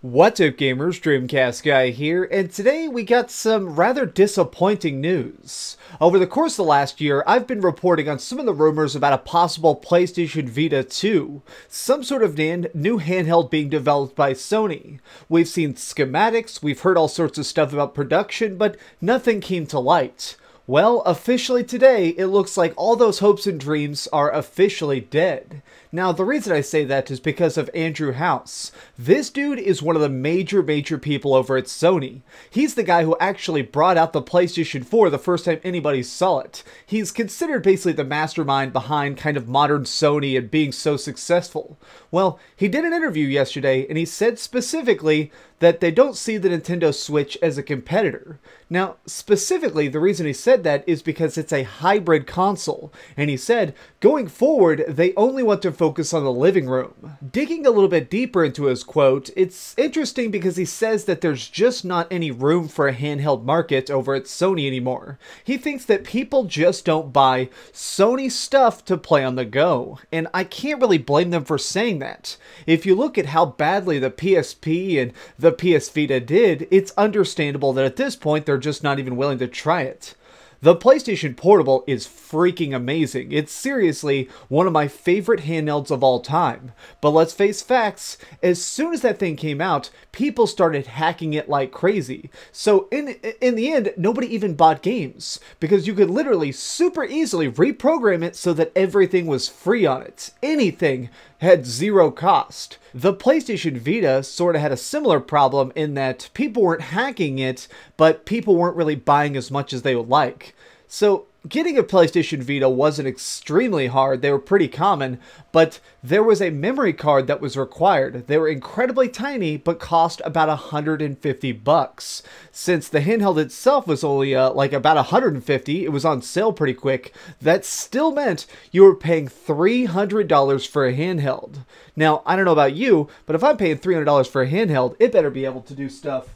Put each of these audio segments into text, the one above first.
What's up gamers, DreamcastGuy here, and today we got some rather disappointing news. Over the course of the last year, I've been reporting on some of the rumors about a possible PlayStation Vita 2, some sort of new handheld being developed by Sony. We've seen schematics, we've heard all sorts of stuff about production, but nothing came to light. Well, officially today, it looks like all those hopes and dreams are officially dead. Now, the reason I say that is because of Andrew House. This dude is one of the major people over at Sony. He's the guy who actually brought out the PlayStation 4 the first time anybody saw it. He's considered basically the mastermind behind kind of modern Sony and being so successful. Well, he did an interview yesterday, and he said specifically that they don't see the Nintendo Switch as a competitor. Now, specifically, the reason he said that is because it's a hybrid console, and he said, going forward, they only want to focus on the living room. Digging a little bit deeper into his quote, it's interesting because he says that there's just not any room for a handheld market over at Sony anymore. He thinks that people just don't buy Sony stuff to play on the go, and I can't really blame them for saying that. If you look at how badly the PSP and the PS Vita did, it's understandable that at this point they're just not even willing to try it. The PlayStation Portable is freaking amazing. It's seriously one of my favorite handhelds of all time. But let's face facts, as soon as that thing came out, people started hacking it like crazy. So in the end, nobody even bought games, because you could literally super easily reprogram it so that everything was free on it. Anything had zero cost. The PlayStation Vita sort of had a similar problem in that people weren't hacking it, but people weren't really buying as much as they would like. So getting a PlayStation Vita wasn't extremely hard, they were pretty common, but there was a memory card that was required. They were incredibly tiny, but cost about $150. Since the handheld itself was only like about $150, it was on sale pretty quick, that still meant you were paying $300 for a handheld. Now, I don't know about you, but if I'm paying $300 for a handheld, it better be able to do stuff.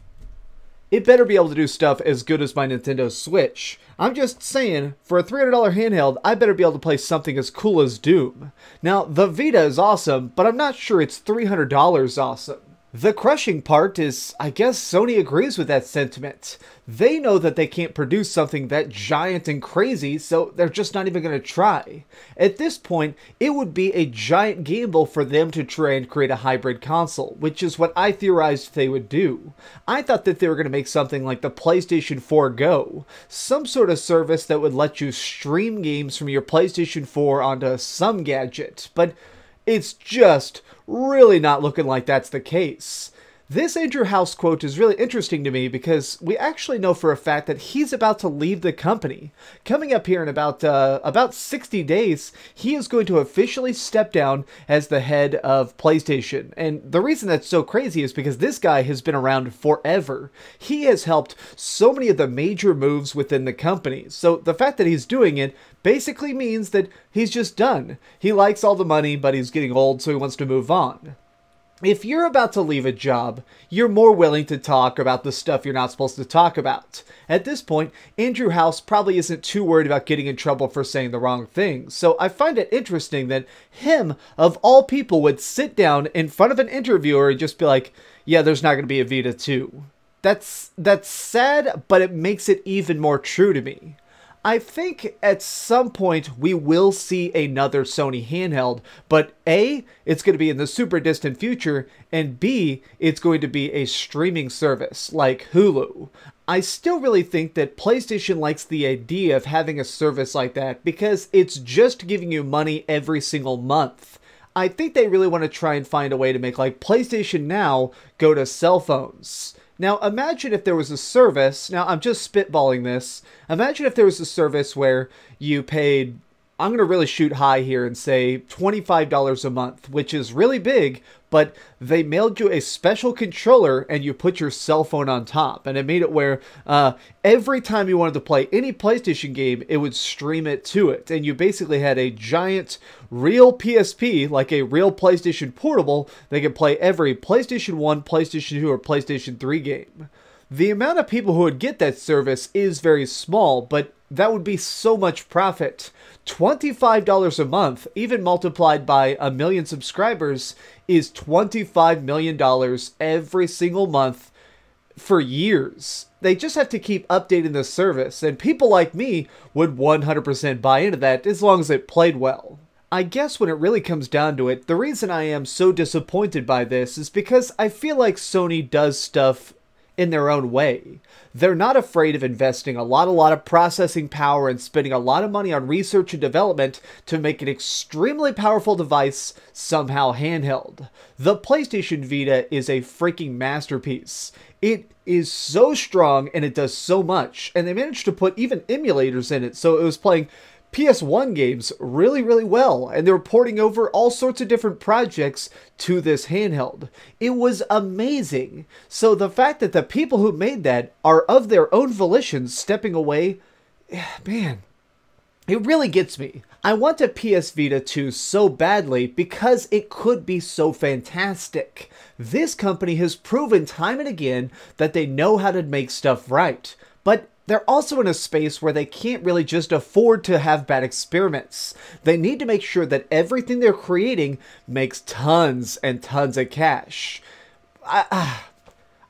It better be able to do stuff as good as my Nintendo Switch. I'm just saying, for a $300 handheld, I better be able to play something as cool as Doom. Now, the Vita is awesome, but I'm not sure it's $300 awesome. The crushing part is, I guess Sony agrees with that sentiment. They know that they can't produce something that giant and crazy, so they're just not even going to try. At this point, it would be a giant gamble for them to try and create a hybrid console, which is what I theorized they would do. I thought that they were going to make something like the PlayStation 4 Go, some sort of service that would let you stream games from your PlayStation 4 onto some gadget, but it's just really not looking like that's the case. This Andrew House quote is really interesting to me because we actually know for a fact that he's about to leave the company. Coming up here in about 60 days, he is going to officially step down as the head of PlayStation. And the reason that's so crazy is because this guy has been around forever. He has helped so many of the major moves within the company. So the fact that he's doing it basically means that he's just done. He likes all the money, but he's getting old, so he wants to move on. If you're about to leave a job, you're more willing to talk about the stuff you're not supposed to talk about. At this point, Andrew House probably isn't too worried about getting in trouble for saying the wrong thing. So I find it interesting that him, of all people, would sit down in front of an interviewer and just be like, yeah, there's not going to be a Vita 2. That's sad, but it makes it even more true to me. I think at some point we will see another Sony handheld, but A, it's going to be in the super distant future, and B, it's going to be a streaming service like Hulu. I still really think that PlayStation likes the idea of having a service like that because it's just giving you money every single month. I think they really want to try and find a way to make like PlayStation Now go to cell phones. Now, imagine if there was a service, now I'm just spitballing this, imagine if there was a service where you paid, I'm going to really shoot high here and say $25 a month, which is really big, but they mailed you a special controller and you put your cell phone on top. And it made it where every time you wanted to play any PlayStation game, it would stream it to it. And you basically had a giant real PSP, like a real PlayStation Portable, that could play every PlayStation 1, PlayStation 2, or PlayStation 3 game. The amount of people who would get that service is very small, but that would be so much profit. $25 a month, even multiplied by 1 million subscribers, is $25 million every single month for years. They just have to keep updating the service, and people like me would 100% buy into that as long as it played well. I guess when it really comes down to it, the reason I am so disappointed by this is because I feel like Sony does stuff in their own way. They're not afraid of investing a lot of processing power and spending a lot of money on research and development to make an extremely powerful device somehow handheld. The PlayStation Vita is a freaking masterpiece. It is so strong and it does so much, and they managed to put even emulators in it, so it was playing PS1 games really well, and they were porting over all sorts of different projects to this handheld. It was amazing. So the fact that the people who made that are of their own volition stepping away, man, it really gets me. I want a PS Vita 2 so badly because it could be so fantastic. This company has proven time and again that they know how to make stuff right, but they're also in a space where they can't really just afford to have bad experiments. They need to make sure that everything they're creating makes tons and tons of cash.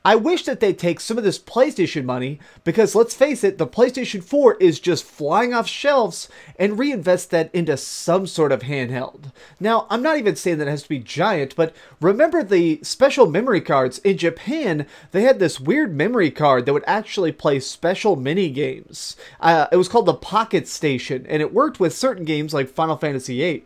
I wish that they'd take some of this PlayStation money, because let's face it, the PlayStation 4 is just flying off shelves, and reinvest that into some sort of handheld. Now, I'm not even saying that it has to be giant, but remember the special memory cards? In Japan, they had this weird memory card that would actually play special mini games. It was called the Pocket Station, and it worked with certain games like Final Fantasy VIII.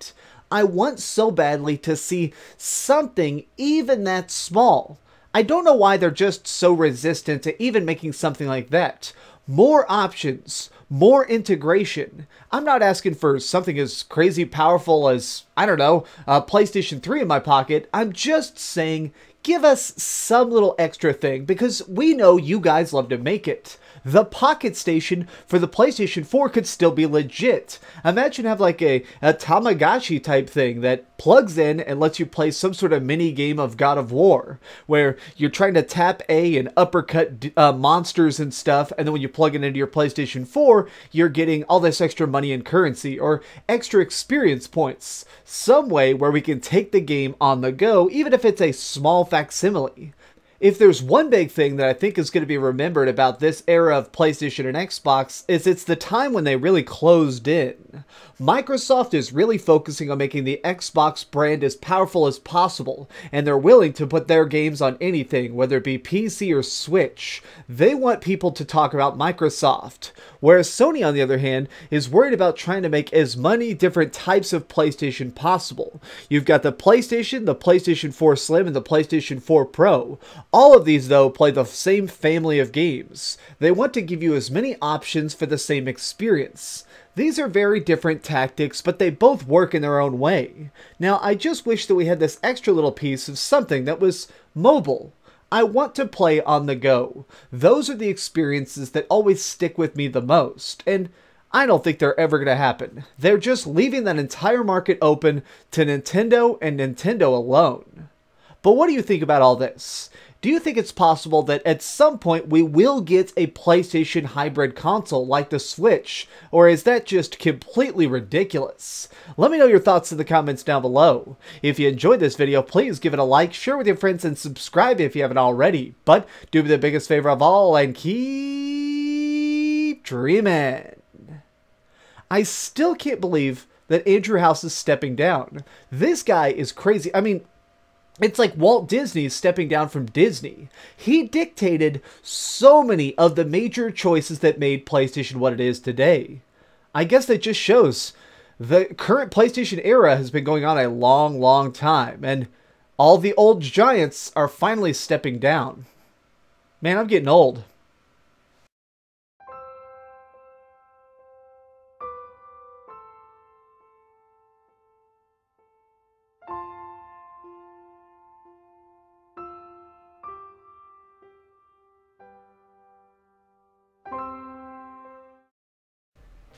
I want so badly to see something even that small. I don't know why they're just so resistant to even making something like that. More options, more integration. I'm not asking for something as crazy powerful as, I don't know, a PlayStation 3 in my pocket. I'm just saying, give us some little extra thing, because we know you guys love to make it. The Pocket Station for the PlayStation 4 could still be legit. Imagine have like a Tamagotchi type thing that plugs in and lets you play some sort of mini game of God of War, where you're trying to tap A and uppercut monsters and stuff, and then when you plug it into your PlayStation 4, you're getting all this extra money and currency, or extra experience points. Some way where we can take the game on the go, even if it's a small facsimile. If there's one big thing that I think is going to be remembered about this era of PlayStation and Xbox, is it's the time when they really closed in. Microsoft is really focusing on making the Xbox brand as powerful as possible, and they're willing to put their games on anything, whether it be PC or Switch. They want people to talk about Microsoft. Whereas Sony, on the other hand, is worried about trying to make as many different types of PlayStation possible. You've got the PlayStation 4 Slim, and the PlayStation 4 Pro. All of these, though, play the same family of games. They want to give you as many options for the same experience. These are very different tactics, but they both work in their own way. Now, I just wish that we had this extra little piece of something that was mobile. I want to play on the go. Those are the experiences that always stick with me the most, and I don't think they're ever going to happen. They're just leaving that entire market open to Nintendo and Nintendo alone. But what do you think about all this? Do you think it's possible that at some point we will get a PlayStation hybrid console like the Switch? Or is that just completely ridiculous? Let me know your thoughts in the comments down below. If you enjoyed this video, please give it a like, share with your friends, and subscribe if you haven't already. But do me the biggest favor of all and keep dreaming. I still can't believe that Andrew House is stepping down. This guy is crazy. I mean, it's like Walt Disney stepping down from Disney. He dictated so many of the major choices that made PlayStation what it is today. I guess that just shows the current PlayStation era has been going on a long time, and all the old giants are finally stepping down. Man, I'm getting old.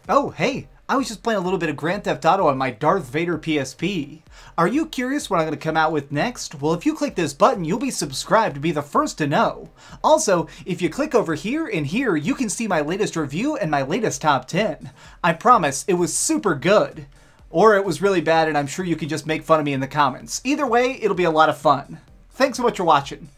Oh, hey, I was just playing a little bit of Grand Theft Auto on my Darth Vader PSP. Are you curious what I'm going to come out with next? Well, if you click this button, you'll be subscribed to be the first to know. Also, if you click over here and here, you can see my latest review and my latest top 10. I promise, it was super good. Or it was really bad and I'm sure you can just make fun of me in the comments. Either way, it'll be a lot of fun. Thanks so much for watching.